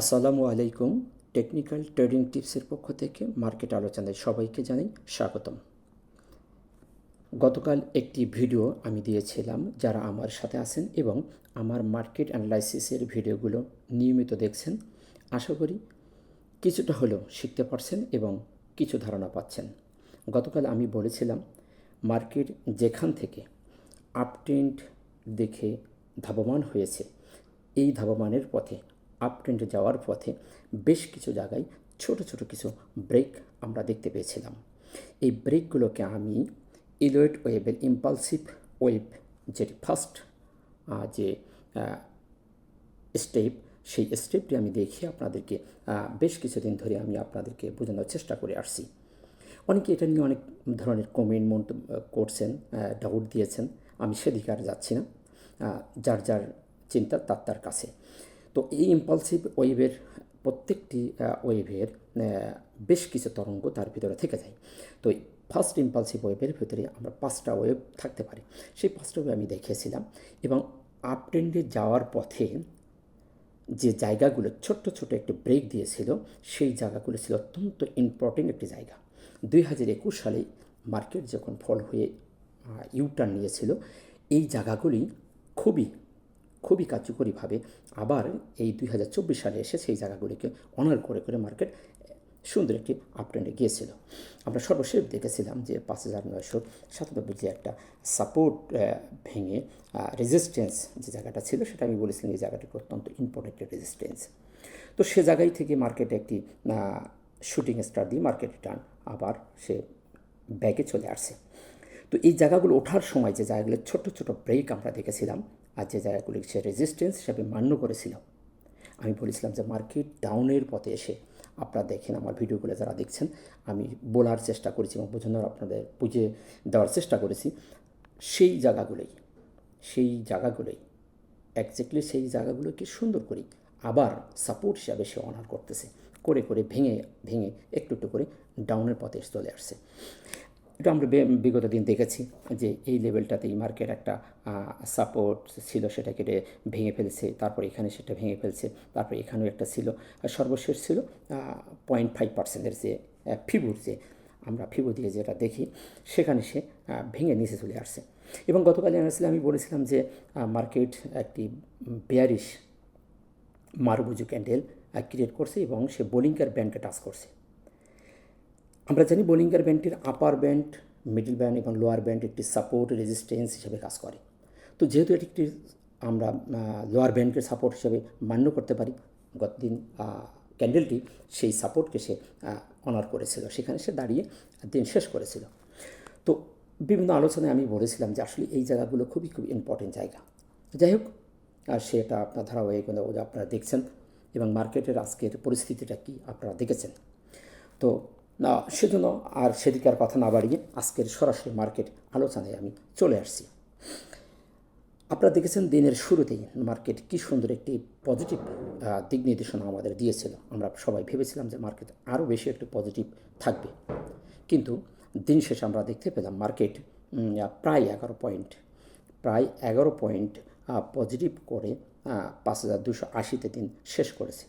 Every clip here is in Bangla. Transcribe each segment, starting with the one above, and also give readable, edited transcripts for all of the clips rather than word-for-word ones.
আসসালামু আলাইকুম। টেকনিক্যাল ট্রেডিং টিপসের পক্ষ থেকে মার্কেট আলোচনায় সবাইকে জানাই স্বাগতম। গতকাল একটি ভিডিও আমি দিয়েছিলাম, যারা আমার সাথে আছেন এবং আমার মার্কেট অ্যানালাইসিসের ভিডিওগুলো নিয়মিত দেখছেন, আশা করি কিছুটা হলেও শিখতে পারছেন এবং কিছু ধারণা পাচ্ছেন। গতকাল আমি বলেছিলাম মার্কেট যেখান থেকে আপট্রেন্ড দেখে ধাবমান হয়েছে, এই ধাবমানের পথে আপট্রেন্ডে যাওয়ার পথে বেশ কিছু জায়গায় ছোট ছোট কিছু ব্রেক আমরা দেখতে পেয়েছিলাম। এই ব্রেকগুলোকে আমি ইলিয়ট ওয়েবের ইম্পালসিভ ওয়েব, যেটি ফার্স্ট যে স্টেপ, সেই স্টেপটি আমি দেখিয়ে আপনাদেরকে বেশ কিছুদিন ধরে আমি আপনাদেরকে বোঝানোর চেষ্টা করে আসছি। অনেকে এটা নিয়ে অনেক ধরনের কমেন্ট করছেন, ডাউট দিয়েছেন, আমি সেদিকে আর যাচ্ছি না। যার যার চিন্তা তার তার কাছে। তো এই ইম্পালসিভ ওয়েভের প্রত্যেকটি ওয়েভের বেশ কিছু তরঙ্গ তার ভিতরে থেকে যায়। তো ফার্স্ট ইম্পালসিভ ওয়েভের ভিতরে আমরা 5টা ওয়েভ থাকতে পারি। সেই 5টা ওয়েভ আমি দেখিয়েছিলাম এবং আপট্রেন্ডে যাওয়ার পথে যে জায়গাগুলো ছোট্ট ছোট একটি ব্রেক দিয়েছিল, সেই জায়গাগুলো ছিল অত্যন্ত ইম্পর্টেন্ট একটি জায়গা। 2021 সালে মার্কেট যখন ফল হয়ে ইউটার্ন নিয়েছিল, এই জায়গাগুলি খুবই খুবই কার্যকরীভাবে আবার এই 2024 সালে এসে সেই জায়গাগুলিকে অনার করে করে মার্কেট সুন্দর একটি আপট্রেন্ডে গিয়েছিল। আমরা সর্বশেষ দেখেছিলাম যে 5,997 যে একটা সাপোর্ট ভেঙে রেজিস্ট্যান্স যে জায়গাটা ছিল, সেটা আমি বলেছিলাম এই জায়গাটি অত্যন্ত ইম্পর্টেন্ট রেজিস্ট্যান্স। তো সে জায়গায় থেকে মার্কেটে একটি শুটিং স্টার দিয়ে মার্কেট রিটার্ন আবার সে ব্যাগে চলে আসছে। তো এই জায়গাগুলো ওঠার সময় যে জায়গাগুলো ছোট ছোট ব্রেক আমরা দেখেছিলাম, আর যে জায়গাগুলি সে রেজিস্ট্যান্স হিসাবে মান্য করেছিল, আমি বলেছিলাম যে মার্কেট ডাউনের পথে এসে, আপনারা দেখেন আমার ভিডিওগুলো যারা দেখছেন, আমি বলার চেষ্টা করেছি এবং বোঝানোর আপনাদের বুঝে দেওয়ার চেষ্টা করেছি, সেই জায়গাগুলোই একজ্যাক্টলি সেই জায়গাগুলোকে সুন্দর করে আবার সাপোর্ট হিসাবে সে অনার করতেছে, করে করে ভেঙে ভেঙে একটু একটু করে ডাউনের পথে চলে আসছে। এটা আমরা বিগত দিন দেখেছি যে এই লেভেলটাতেই মার্কেট একটা সাপোর্ট ছিল, সেটা কেটে ভেঙে ফেলছে, তারপর এখানে সেটা ভেঙে ফেলছে, তারপর এখানেও একটা ছিল, আর সর্বশেষ ছিল 0.5% যে ফিবুর, যে আমরা ফিবু দিয়ে যেটা দেখি, সেখানে সে ভেঙে নিচে চলে আসছে। এবং গতকাল আমি বলেছিলাম যে মার্কেট একটি বেয়ারিশ মারুবুজু ক্যান্ডেল ক্রিয়েট করছে এবং সে বোলিঙ্গার ব্যান্ডকে টাচ করছে। আমরা জানি বোলিঙ্গার ব্যান্ডটির আপার ব্যান্ড, মিডল ব্যান্ড এবং লোয়ার ব্যান্ড একটি সাপোর্ট রেজিস্ট্যান্স হিসেবে কাজ করে। তো যেহেতু এটি একটি আমরা লোয়ার ব্যান্ডকে সাপোর্ট হিসেবে মান্য করতে পারি, গতদিন ক্যান্ডেলটি সেই সাপোর্টকে সে অনার করেছিল, সেখানে সে দাঁড়িয়ে দিন শেষ করেছিল। তো বিভিন্ন আলোচনায় আমি বলেছিলাম যে আসলে এই জায়গাগুলো খুবই খুব ইম্পর্টেন্ট জায়গা। যাই হোক, আর সেটা আপনার ধারাবাহিকতা আপনারা দেখছেন এবং মার্কেটের আজকের পরিস্থিতিটা কি আপনারা দেখেছেন। তো সেজন্য আর সেদিকে আর কথা না বাড়িয়ে আজকের সরাসরি মার্কেট আলোচনায় আমি চলে আসছি। আপনারা দেখেছেন দিনের শুরুতেই মার্কেট কী সুন্দর একটি পজিটিভ দিক নির্দেশনা আমাদের দিয়েছিল। আমরা সবাই ভেবেছিলাম যে মার্কেট আরও বেশি একটু পজিটিভ থাকবে, কিন্তু দিন শেষে আমরা দেখতে পেলাম মার্কেট প্রায় 11 পয়েন্ট পজিটিভ করে 5,280-তে দিন শেষ করেছে।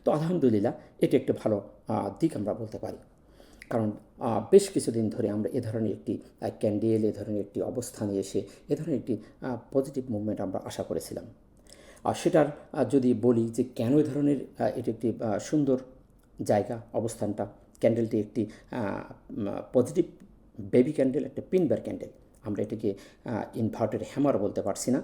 তো আলহামদুলিল্লাহ, এটি একটি ভালো দিক আমরা বলতে পারি, কারণ বেশ কিছুদিন ধরে আমরা এ ধরনের একটি ক্যান্ডেল, এ ধরনের একটি অবস্থানে এসে এ ধরনের একটি পজিটিভ মুভমেন্ট আমরা আশা করেছিলাম। আর সেটার যদি বলি যে কেন এ ধরনের এটি একটি সুন্দর জায়গা, অবস্থানটা, ক্যান্ডেলটি একটি পজিটিভ বেবি ক্যান্ডেল, একটা পিনবার ক্যান্ডেল, আমরা এটিকে ইনভার্টেড হ্যামার বলতে পারছি না,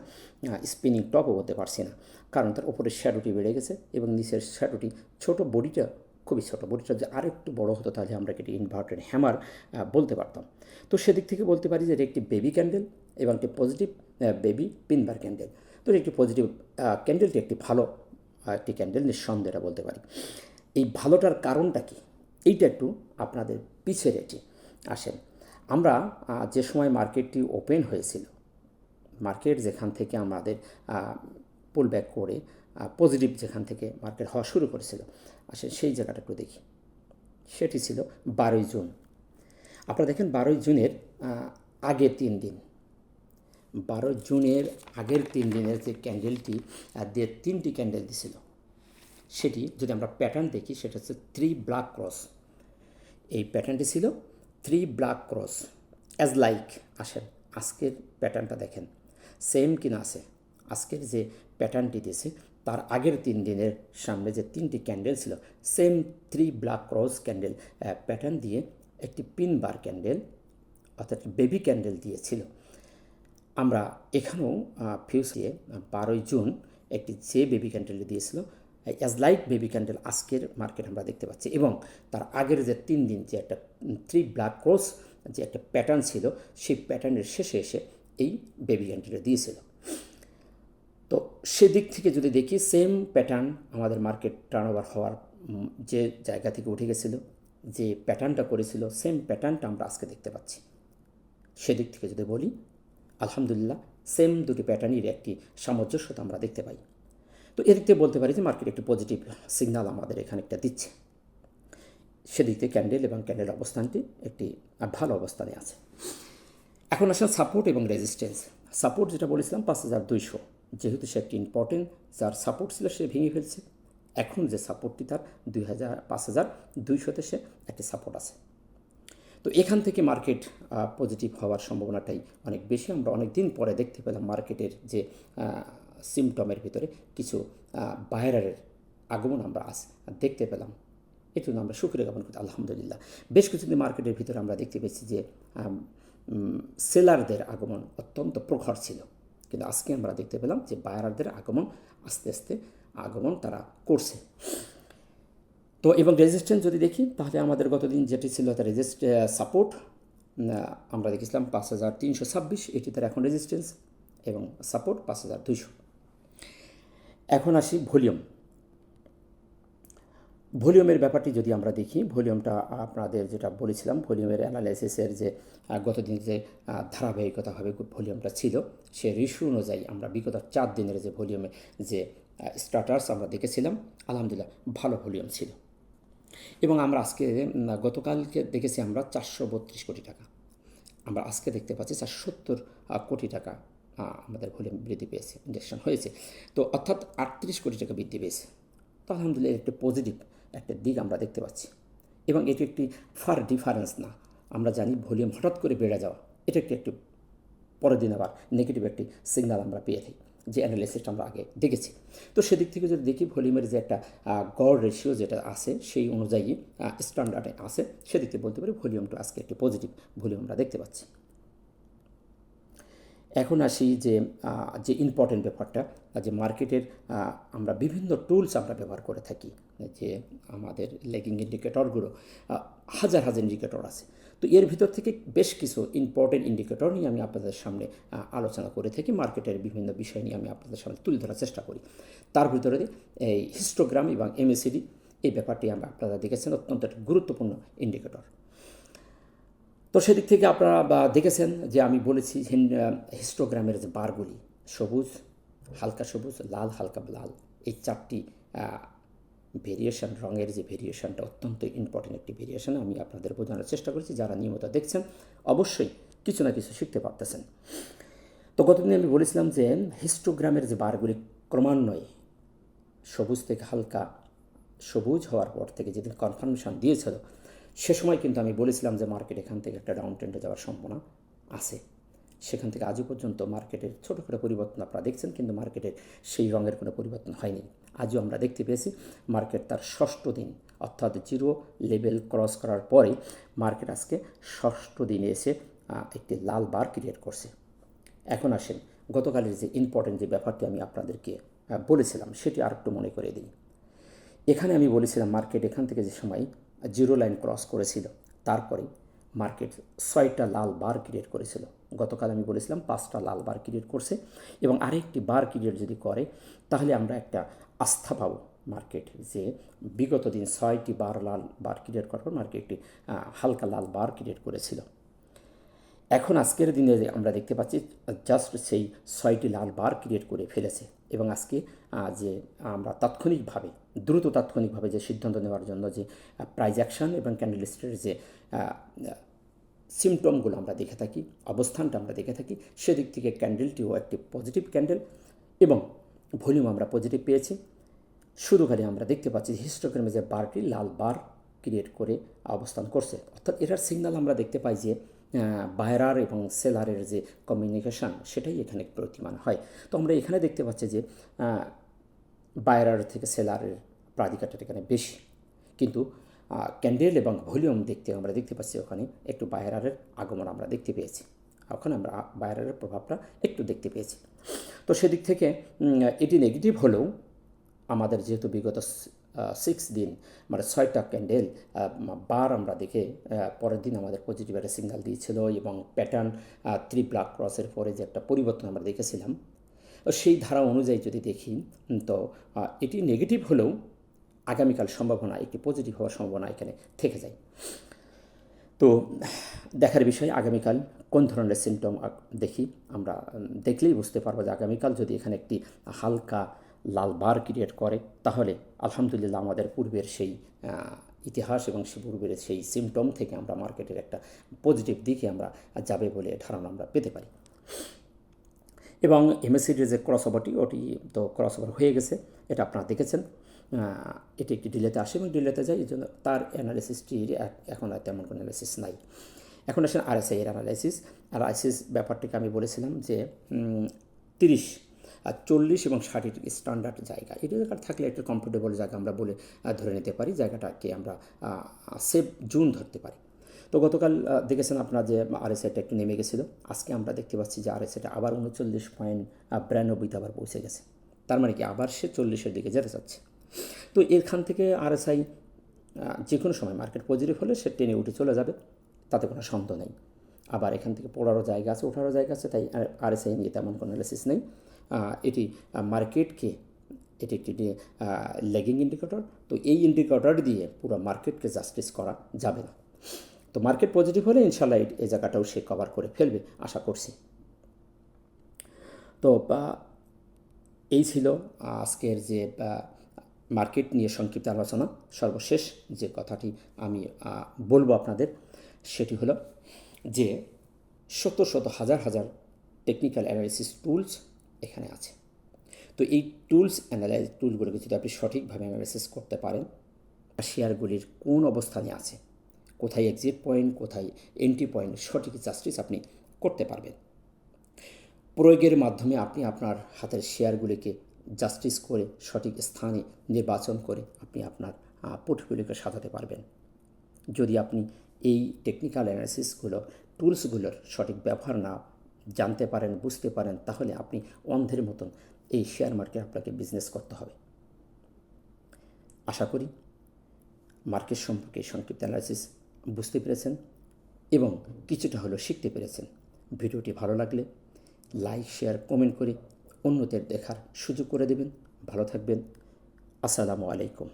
স্পিনিং টপও বলতে পারছি না, কারণ তার উপরের শ্যাডোটি বেড়ে গেছে এবং নিচের শ্যাডোটি ছোট, বডিটা খুবই ছোটো, বডিটা যদি আরেকটু বড় হতো তাহলে আমরা এটি ইনভার্টেড হ্যামার বলতে পারতাম। তো সেদিক থেকে বলতে পারি যে এটি একটি বেবি ক্যান্ডেল এবং একটি পজিটিভ বেবি পিনবার ক্যান্ডেল। তো একটি পজিটিভ ক্যান্ডেলটি একটি ভালো একটি ক্যান্ডেল নিঃসন্দেহে বলতে পারি। এই ভালোটার কারণটা কি, এইটা একটু আপনাদের পিছের এটি আসেন। আমরা যে সময় মার্কেটটি ওপেন হয়েছিল, মার্কেট যেখান থেকে আমাদের পুল ব্যাক করে পজিটিভ যেখান থেকে মার্কেট হওয়া শুরু করেছিল, আসলে সেই জায়গাটা একটু দেখি। সেটি ছিল 12ই জুন। আপনারা দেখেন 12ই জুনের আগের 3 দিন, 12 জুনের আগের 3 দিনের যে ক্যান্ডেলটি দিয়ে 3টি ক্যান্ডেল দিছিল, সেটি যদি আমরা প্যাটার্ন দেখি সেটা হচ্ছে 3 ব্ল্যাক ক্রস। এই প্যাটার্নটি ছিল 3 ব্ল্যাক ক্রস অ্যাজ লাইক। আসেন আজকের প্যাটার্নটা দেখেন সেম কিনা আছে। আজকের যে প্যাটার্নটি দিয়েছে তার আগের 3 দিনের সামনে যে 3টি ক্যান্ডেল ছিল same 3 black cross candle pattern দিয়ে একটি পিন বার ক্যান্ডেল অর্থাৎ বেবি ক্যান্ডেল দিয়েছিল। আমরা এখানেও ফিউজ দিয়ে 12ই জুন একটি যে বেবি ক্যান্ডেলটি দিয়েছিল অ্যাজ লাইক বেবি ক্যান্ডেল আজকের মার্কেট আমরা দেখতে পাচ্ছি, এবং তার আগের যে 3 দিন যে একটা 3 ব্ল্যাক ক্রস যে একটা প্যাটার্ন ছিল সেই প্যাটার্নের শেষে এসে এই বেবি ক্যান্ডেলটা দিয়েছিল। তো সেদিক থেকে যদি দেখি সেম প্যাটার্ন আমাদের মার্কেট টার্নওভার হওয়ার যে জায়গা থেকে উঠে গেছিলো, যে প্যাটার্নটা করেছিল সেম প্যাটার্নটা আমরা আজকে দেখতে পাচ্ছি। সেদিক থেকে যদি বলি আলহামদুলিল্লাহ সেম দুটি প্যাটার্নের একটি সামঞ্জস্যতা আমরা দেখতে পাই। তো এদিক থেকে বলতে পারি যে মার্কেট একটি পজিটিভ সিগন্যাল আমাদের এখানে একটা দিচ্ছে। সেদিক থেকে ক্যান্ডেল এবং ক্যান্ডেল অবস্থানটি একটি ভালো অবস্থানে আছে। এখন আসেন সাপোর্ট এবং রেজিস্ট্যান্স। সাপোর্ট যেটা বলেছিলাম 5200, যেহেতু সে একটি ইম্পর্টেন্ট যার সাপোর্ট ছিল সে ভেঙে ফেলছে। এখন যে সাপোর্টটি তার 5200-তে সে একটি সাপোর্ট আছে। তো এখান থেকে মার্কেট পজিটিভ হওয়ার সম্ভাবনাটাই অনেক বেশি। আমরা অনেক দিন পরে দেখতে পেলাম মার্কেটের যে সিমটমের ভিতরে কিছু বায়ারের আগমন আমরা আজ দেখতে পেলাম। এর জন্য আমরা শুকরিয়া জ্ঞাপন করি আলহামদুলিল্লাহ। বেশ কিছুদিন মার্কেটের ভিতরে আমরা দেখতে পেয়েছি যে সেলারদের আগমন অত্যন্ত প্রখর ছিল, কিন্তু আজকে আমরা দেখতে পেলাম যে বায়ারদের আগমন আস্তে আস্তে আগমন তারা করছে। তো এবং রেজিস্ট্যান্স যদি দেখি তাহলে আমাদের গতদিন যেটি ছিল তার সাপোর্ট আমরা দেখেছিলাম 5326, এটি তার এখন রেজিস্ট্যান্স, এবং সাপোর্ট 5200। এখন আসি ভলিউমের ব্যাপারটি যদি আমরা দেখি, ভলিউমটা আপনাদের যেটা বলেছিলাম ভলিউমের অ্যানালাইসিসের যে গতদিন যে ধারাবাহিকতাভাবে ভলিউমটা ছিল সে রেশিও অনুযায়ী আমরা বিগত 4 দিনের যে ভলিউমে যে স্টার্টার্স আমরা দেখেছিলাম আলহামদুলিল্লাহ ভালো ভলিউম ছিল। এবং আমরা আজকে গতকালকে দেখেছি আমরা 432 কোটি টাকা, আমরা আজকে দেখতে পাচ্ছি 470 কোটি টাকা আমাদের ভলিউম বৃদ্ধি পেয়েছে, ইনজেকশন হয়েছে। তো অর্থাৎ 38 কোটি টাকা বৃদ্ধি পেয়েছে। তো আলহামদুলিল্লাহ একটি পজিটিভ একটা দিক আমরা দেখতে পাচ্ছি, এবং এটি একটি ফার ডিফারেন্স না। আমরা জানি ভলিউম হঠাৎ করে বেড়ে যাওয়া এটা একটি পরের দিন আবার নেগেটিভ একটি সিগন্যাল আমরা পেয়ে থাকি, যে অ্যানালাইসিসটা আমরা আগে দেখেছি। তো সেদিক থেকে যদি দেখি ভলিউমের যে একটা গড় রেশিও যেটা আছে সেই অনুযায়ী স্ট্যান্ডার্ডে আছে, সেদিক থেকে বলতে পারি ভলিউমটা আজকে একটি পজিটিভ ভলিউম আমরা দেখতে পাচ্ছি। এখন আসি যে ইম্পর্টেন্ট ব্যাপারটা, যে মার্কেটের আমরা বিভিন্ন টুলস আমরা ব্যবহার করে থাকি, যে আমাদের লেগিং ইন্ডিকেটরগুলো হাজার হাজার ইন্ডিকেটর আছে। তো এর ভিতর থেকে বেশ কিছু ইম্পর্টেন্ট ইন্ডিকেটর নিয়ে আমি আপনাদের সামনে আলোচনা করে থাকি, মার্কেটের বিভিন্ন বিষয় নিয়ে আমি আপনাদের সামনে তুলে ধরার চেষ্টা করি। তার ভিতরে এই হিস্টোগ্রাম এবং MACD এই ব্যাপারটি আমরা আপনারা দেখেছেন অত্যন্ত একটা গুরুত্বপূর্ণ ইন্ডিকেটর। তো সেদিক থেকে আপনারা দেখেছেন যে আমি বলেছি হিস্টোগ্রামের যে বারগুলি সবুজ, হালকা সবুজ, লাল, হালকা লাল, এই 4টি ভেরিয়েশন, রঙের যে ভেরিয়েশনটা অত্যন্ত ইম্পর্টেন্ট একটি ভেরিয়েশন আমি আপনাদের বোঝানোর চেষ্টা করেছি। যারা নিয়মিত দেখছেন অবশ্যই কিছু না কিছু শিখতে পারতেছেন। তো গতদিন আমি বলেছিলাম যে হিস্টোগ্রামের যে বারগুলি ক্রমান্বয়ে সবুজ থেকে হালকা সবুজ হওয়ার পর থেকে যেদিন কনফার্মেশন দিয়েছিল সে সময় কিন্তু আমি বলেছিলাম যে মার্কেট এখান থেকে একটা ডাউন ট্রেন্ডে যাওয়ার সম্ভাবনা আছে। সেখান থেকে আজও পর্যন্ত মার্কেটের ছোটোখাটো পরিবর্তন আপনারা দেখছেন, কিন্তু মার্কেটের সেই রঙের কোনো পরিবর্তন হয়নি। আজও আমরা দেখতে পেয়েছি মার্কেট তার 6ষ্ঠ দিন অর্থাৎ জিরো লেভেল ক্রস করার পরে মার্কেট আজকে 6ষ্ঠ দিনে এসে একটি লাল বার ক্রিয়েট করছে। এখন আসেন গতকালের যে ইম্পর্টেন্ট যে ব্যাপারটি আমি আপনাদেরকে বলেছিলাম সেটি আরেকটু মনে করে দিই। এখানে আমি বলেছিলাম মার্কেট এখান থেকে যে সময় জিরো লাইন ক্রস করেছিল তারপরে মার্কেট 6টা লাল বার ক্রিয়েট করেছিল। গতকাল আমি বলেছিলাম 5টা লাল বার ক্রিয়েট করছে, এবং আরেকটি বার ক্রিয়েট যদি করে তাহলে আমরা একটা আস্থা পাবো মার্কেট যে বিগত দিন 6টি লাল বার ক্রিয়েট করার পর মার্কেট একটি হালকা লাল বার ক্রিয়েট করেছিল। এখন আজকের দিনে আমরা দেখতে পাচ্ছি জাস্ট সেই 6টি লাল বার ক্রিয়েট করে ফেলেছে, এবং আজকে যে আমরা তাৎক্ষণিকভাবে যে সিদ্ধান্ত নেওয়ার জন্য যে প্রাইস অ্যাকশন এবং ক্যান্ডেলস্টিকের যে সিমটমগুলো আমরা দেখে থাকি, অবস্থানটা আমরা দেখে থাকি, সেদিক থেকে ক্যান্ডেলটিও একটি পজিটিভ ক্যান্ডেল, এবং ভলিউম আমরা পজিটিভ পেয়েছি। শুধু খালি আমরা দেখতে পাচ্ছি হিস্টোগ্রামে যে বারটি লাল বার ক্রিয়েট করে অবস্থান করছে, অর্থাৎ এটার সিগন্যাল আমরা দেখতে পাই যে বায়ার এবং সেলারের যে কমিউনিকেশান সেটাই এখানে প্রতিমান হয়। তো আমরা এখানে দেখতে পাচ্ছি যে বায়ার থেকে সেলারের প্রাধিকারটা এখানে বেশি, কিন্তু ক্যান্ডেল এবং ভলিউম আমরা দেখতে পাচ্ছি ওখানে একটু বায়ারের আগমন আমরা দেখতে পেয়েছি, ওখানে আমরা বায়ারের প্রভাবটা একটু দেখতে পেয়েছি। তো সেদিক থেকে এটি নেগেটিভ হলেও আমাদের যেহেতু বিগত 6 দিন মানে 6টা ক্যান্ডেল বার আমরা দেখে পরের দিন আমাদের পজিটিভ একটা সিগন্যাল দিয়েছিল, এবং প্যাটার্ন 3 ব্ল্যাক ক্রসের পরে যে একটা পরিবর্তন আমরা দেখেছিলাম, সেই ধারা অনুযায়ী যদি দেখি তো এটি নেগেটিভ হলেও আগামীকাল সম্ভাবনা একটি পজিটিভ হওয়ার সম্ভাবনা এখানে থেকে যায়। তো দেখার বিষয় আগামীকাল কোন ধরনের সিমটম দেখি, আমরা দেখলেই বুঝতে পারবো যে আগামীকাল যদি এখানে একটি হালকা লাল বার ক্রিয়েট করে তাহলে আলহামদুলিল্লাহ আমাদের পূর্বের সেই ইতিহাস এবং সে পূর্বের সেই সিমটম থেকে আমরা মার্কেটের একটা পজিটিভ দিকে আমরা যাবে বলে ধারণা আমরা পেতে পারি। এবং এমএসসিডির যে ক্রস ওভারটি ওটি তো ক্রস ওভার হয়ে গেছে, এটা আপনারা দেখেছেন। এটি একটি ডিলেতে আসে এবং ডিলেতে যায়, এই জন্য তার অ্যানালিসিসটির এখন আর তেমন কোনো অ্যানালিসিস নাই। এখন আসেন আরএসআই এর অ্যানালাইসিস ব্যাপারটিকে আমি বলেছিলাম যে 30, 40 এবং 60 স্ট্যান্ডার্ড জায়গা, এই জায়গাটা থাকলে একটা কমফোর্টেবল জায়গা আমরা বলে ধরে নিতে পারি, জায়গাটাকে আমরা সেফ জোন ধরতে পারি। তো গতকাল দেখেছেন আপনারা যে আরএসআইটা একটু নেমে গেছিলো, আজকে আমরা দেখতে পাচ্ছি যে আরএসআইটা আবার 39.92 আবার পৌঁছে গেছে, তার মানে কি আবার সে 40-এর দিকে যেতে চাচ্ছে। তো এখান থেকে আরএসআই যে কোনো সময় মার্কেট পজিটিভ হলে সে টেনে উঠে চলে যাবে, তাতে কোনো সন্দেহ নেই। আবার এখান থেকে পড়ারও জায়গা আছে, ওঠারও জায়গা আছে, তাই আরএসআই নিয়ে তেমন কোনো অ্যানালিসিস নেই। এটি মার্কেটকে, এটি একটি ল্যাগিং ইন্ডিকেটর, তো এই ইন্ডিকেটর দিয়ে পুরো মার্কেটকে জাস্টিস করা যাবে না। তো মার্কেট পজিটিভ হলে ইনশাল্লাহ এই জায়গাটাও সে কভার করে ফেলবে আশা করছি। তো এই ছিল আজকের যে মার্কেট নিয়ে সংক্ষিপ্ত আলোচনা। সর্বশেষ যে কথাটি আমি বলবো আপনাদের সেটি হলো যে শত হাজার টেকনিক্যাল অ্যানালাইসিস টুলস এখানে আছে। তো এই টুলগুলোকে যদি আপনি সঠিকভাবে অ্যানালাইসিস করতে পারেন, শেয়ারগুলির কোন অবস্থানে আছে, কোথায় এক্সিট পয়েন্ট, কোথায় এন্ট্রি পয়েন্ট, সঠিক জাস্টিস আপনি করতে পারবেন। প্রয়োগের মাধ্যমে আপনি আপনার হাতের শেয়ারগুলিকে জাস্টিস করে সঠিক স্থানে নির্বাচন করে আপনি আপনার পোর্টফোলিওকে সাজাতে পারবেন। যদি আপনি এই টেকনিক্যাল অ্যানালাইসিসগুলো টুলসগুলোর সঠিক ব্যবহার না জানতে পারেন, বুঝতে পারেন, তাহলে আপনি অন্ধের মতন এই শেয়ার মার্কেটে আপনাকে বিজনেস করতে হবে। আশা করি মার্কেট সম্পর্কে সংক্ষিপ্ত অ্যানালাইসিস বুঝতে পেরেছেন এবং কিছুটা হলেও শিখতে পেরেছেন। ভিডিওটি ভালো লাগলে লাইক, শেয়ার, কমেন্ট করে অন্যদের দেখার সুযোগ করে দেবেন। ভালো থাকবেন। আসসালামু আলাইকুম।